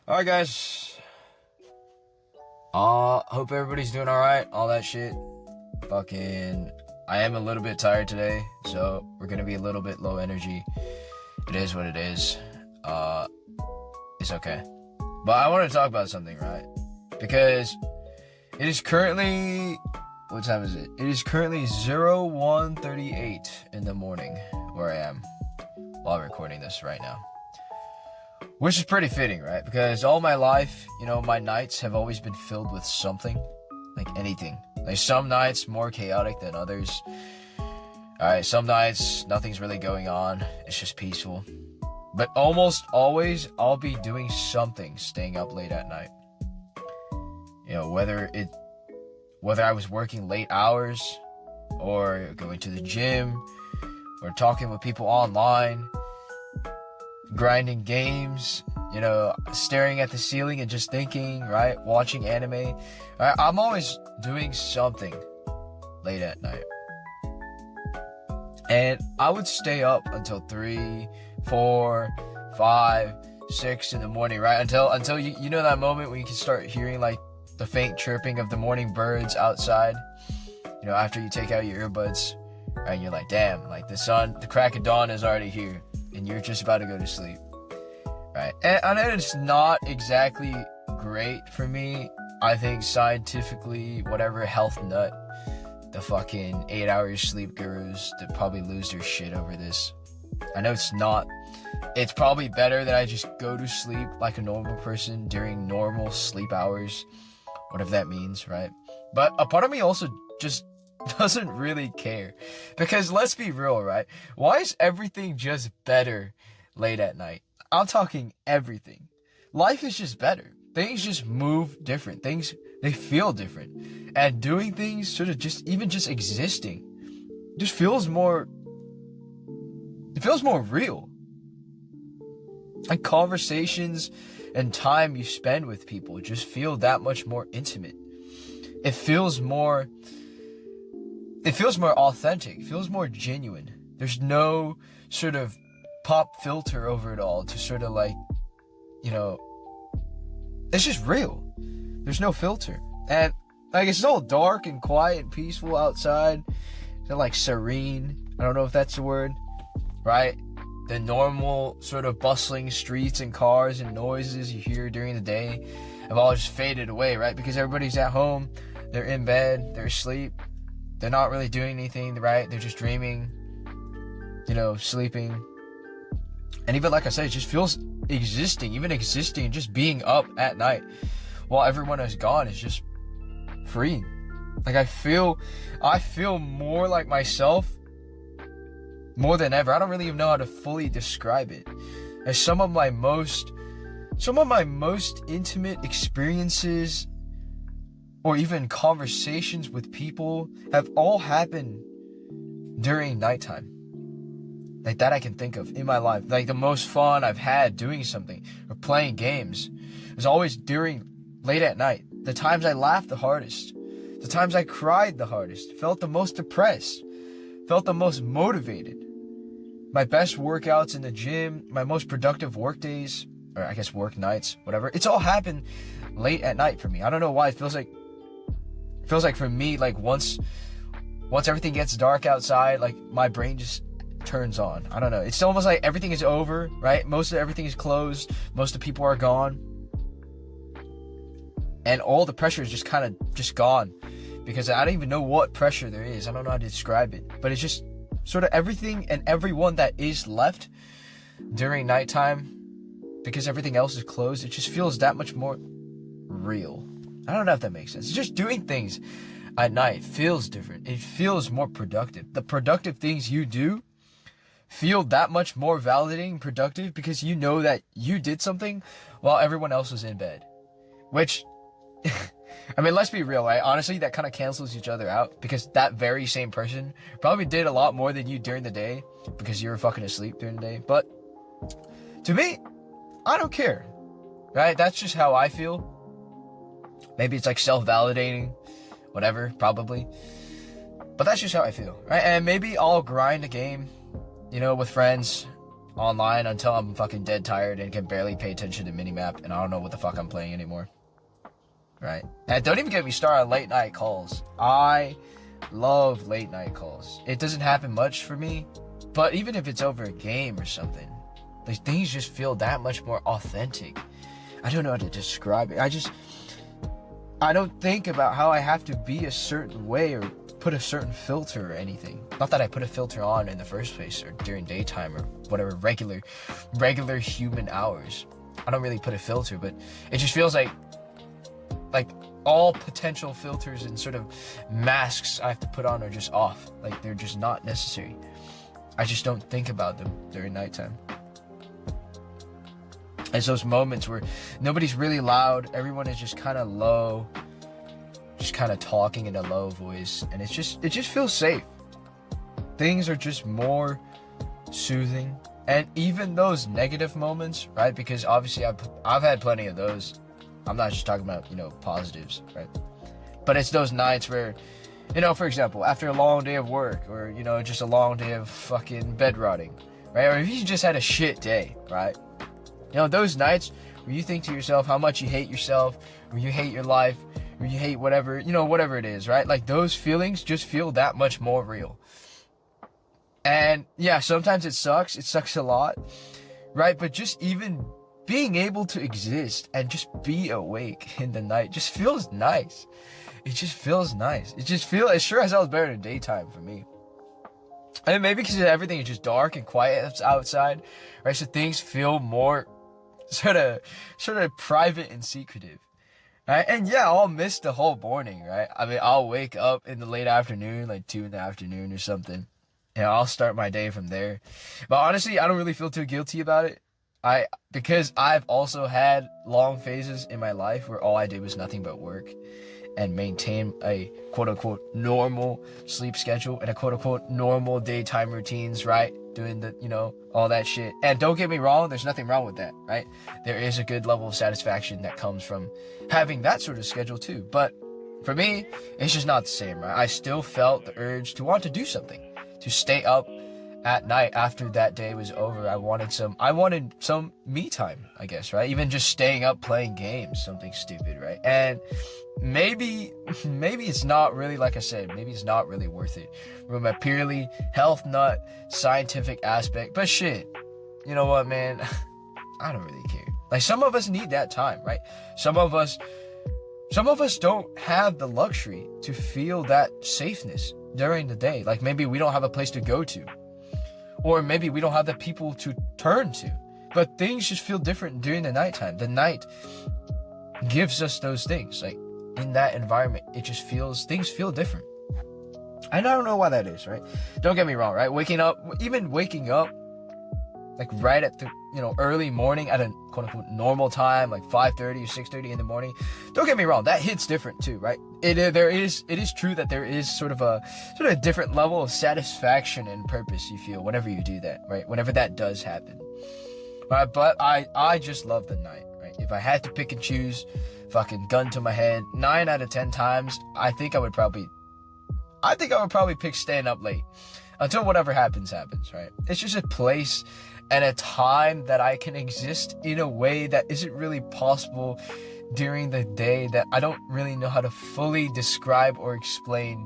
Alright, guys. Hope everybody's doing alright. All that shit. I am a little bit tired today, so we're gonna be a little bit low energy. It is what it is. It's okay. But I want to talk about something, right? Because it is currently... What time is it? It is currently 01:38 in the morning where I am while recording this right now. Which is pretty fitting, right? Because all my life, my nights have always been filled with something. Like anything. Like some nights more chaotic than others. Alright, some nights nothing's really going on. It's just peaceful. But almost always I'll be doing something staying up late at night. Whether I was working late hours or going to the gym or talking with people online, grinding games, staring at the ceiling and just thinking, right? Watching anime. Right? I'm always doing something late at night. And I would stay up until 3, 4, 5, 6 in the morning, right? Until you know that moment when you can start hearing like the faint chirping of the morning birds outside, after you take out your earbuds, right? And you're like, damn, like the crack of dawn is already here and you're just about to go to sleep, right? And I know it's not exactly great for me. I think scientifically, whatever health nut, the fucking 8 hours sleep gurus that probably lose their shit over this. I know it's not. It's probably better that I just go to sleep like a normal person during normal sleep hours, whatever that means, right? But a part of me also just doesn't really care. Because let's be real, right? Why is everything just better late at night? I'm talking everything. Life is just better. Things just move different. Things, they feel different. And doing things, sort of just existing, just feels more... It feels more real. Like conversations and time you spend with people just feel that much more intimate. It feels more authentic. It feels more genuine. There's no sort of pop filter over it all to sort of like, it's just real. There's no filter. And like it's all dark and quiet and peaceful outside. It's like serene. I don't know if that's the word. Right? The normal sort of bustling streets and cars and noises you hear during the day have all just faded away, right? Because everybody's at home, they're in bed, they're asleep, they're not really doing anything, right? They're just dreaming, sleeping. And even like I said, it just feels existing, just being up at night while everyone is gone is just freeing. Like I feel more like myself more than ever. I don't really even know how to fully describe it. As some of my most intimate experiences or even conversations with people have all happened during nighttime. Like that I can think of in my life. Like the most fun I've had doing something or playing games was always during late at night. The times I laughed the hardest. The times I cried the hardest. Felt the most depressed. Felt the most motivated. My best workouts in the gym, my most productive work days, or I guess work nights, whatever. It's all happened late at night for me. I don't know why. It feels like for me, like once everything gets dark outside, like my brain just turns on. I don't know. It's almost like everything is over, right? Most of everything is closed. Most of the people are gone. And all the pressure is just kind of just gone. Because I don't even know what pressure there is. I don't know how to describe it. But it's just sort of everything and everyone that is left during nighttime, because everything else is closed, it just feels that much more real. I don't know if that makes sense. It's just doing things at night feels different. It feels more productive. The productive things you do feel that much more validating and productive because you know that you did something while everyone else was in bed. Which... I mean, let's be real, right? Honestly, that kind of cancels each other out because that very same person probably did a lot more than you during the day because you were fucking asleep during the day. But to me, I don't care, right? That's just how I feel. Maybe it's like self-validating, whatever, probably. But that's just how I feel, right? And maybe I'll grind a game, with friends online until I'm fucking dead tired and can barely pay attention to minimap and I don't know what the fuck I'm playing anymore. Right? And don't even get me started on late night calls. I love late night calls. It doesn't happen much for me, but even if it's over a game or something, like things just feel that much more authentic. I don't know how to describe it. I don't think about how I have to be a certain way or put a certain filter or anything. Not that I put a filter on in the first place or during daytime or whatever, regular human hours. I don't really put a filter, but it just feels like all potential filters and sort of masks I have to put on are just off. Like they're just not necessary. I just don't think about them during nighttime. It's those moments where nobody's really loud, everyone is just kind of low, just kind of talking in a low voice, and it just feels safe. Things are just more soothing. And even those negative moments, right? Because obviously I've had plenty of those. I'm not just talking about, positives, right? But it's those nights where, for example, after a long day of work or, just a long day of fucking bed rotting, right? Or if you just had a shit day, right? Those nights where you think to yourself how much you hate yourself, or you hate your life, or you hate whatever, whatever it is, right? Like those feelings just feel that much more real. And yeah, sometimes it sucks a lot, right? But just even being able to exist and just be awake in the night just feels nice. It just feels nice. It sure as hell is better than daytime for me. And maybe because everything is just dark and quiet outside, right? So things feel more sort of private and secretive, right? And yeah, I'll miss the whole morning, right? I mean, I'll wake up in the late afternoon, like 2 PM or something, and I'll start my day from there. But honestly, I don't really feel too guilty about it. Because I've also had long phases in my life where all I did was nothing but work and maintain a quote-unquote normal sleep schedule and a quote-unquote normal daytime routines, right? Doing the, all that shit. And don't get me wrong, there's nothing wrong with that, right? There is a good level of satisfaction that comes from having that sort of schedule too. But for me, it's just not the same, right? I still felt the urge to want to do something, to stay up at night after that day was over. I wanted some me time, I guess, right? Even just staying up playing games, something stupid, right? And maybe it's not really, like I said, maybe it's not really worth it from a purely health nut scientific aspect. But shit, you know what, man? I don't really care. Like some of us need that time, right? Some of us don't have the luxury to feel that safeness during the day. Like maybe we don't have a place to go to, or maybe we don't have the people to turn to. But things just feel different during the nighttime. The night gives us those things. Like in that environment, things feel different. And I don't know why that is, right? Don't get me wrong, right? Waking up, like right at the, early morning at a quote unquote normal time, like 5:30 or 6:30 in the morning. Don't get me wrong, that hits different too, right? It is true that there is sort of a different level of satisfaction and purpose you feel whenever you do that, right? Whenever that does happen. Right? But I just love the night, right? If I had to pick and choose, fucking gun to my head, 9 out of 10 times, I think I would probably pick staying up late until whatever happens, right? It's just a place and a time that I can exist in a way that isn't really possible during the day, that I don't really know how to fully describe or explain,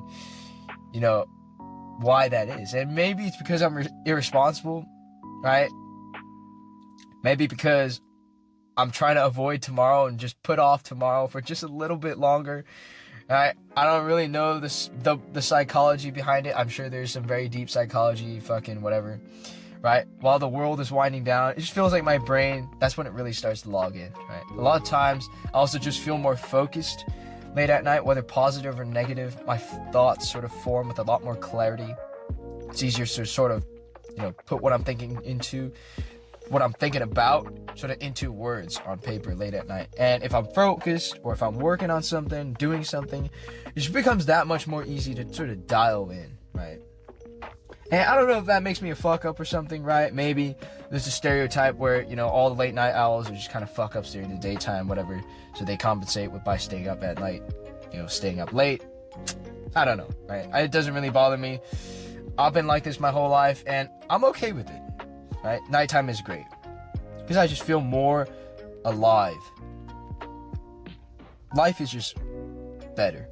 why that is. And maybe it's because I'm irresponsible, right? Maybe because I'm trying to avoid tomorrow and just put off tomorrow for just a little bit longer. I don't really know the psychology behind it. I'm sure there's some very deep psychology, fucking whatever, right? While the world is winding down, it just feels like my brain, that's when it really starts to log in, right? A lot of times, I also just feel more focused late at night, whether positive or negative. My thoughts sort of form with a lot more clarity. It's easier to sort of, put what I'm thinking about sort of into words on paper late at night. And if I'm focused or if I'm working on something, doing something, it just becomes that much more easy to sort of dial in, right? And I don't know if that makes me a fuck up or something, right? Maybe there's a stereotype where, all the late night owls are just kind of fuck ups during the daytime, whatever. So they compensate by staying up at night, staying up late. I don't know, right? It doesn't really bother me. I've been like this my whole life and I'm okay with it. right? Nighttime is great because I just feel more alive. Life is just better.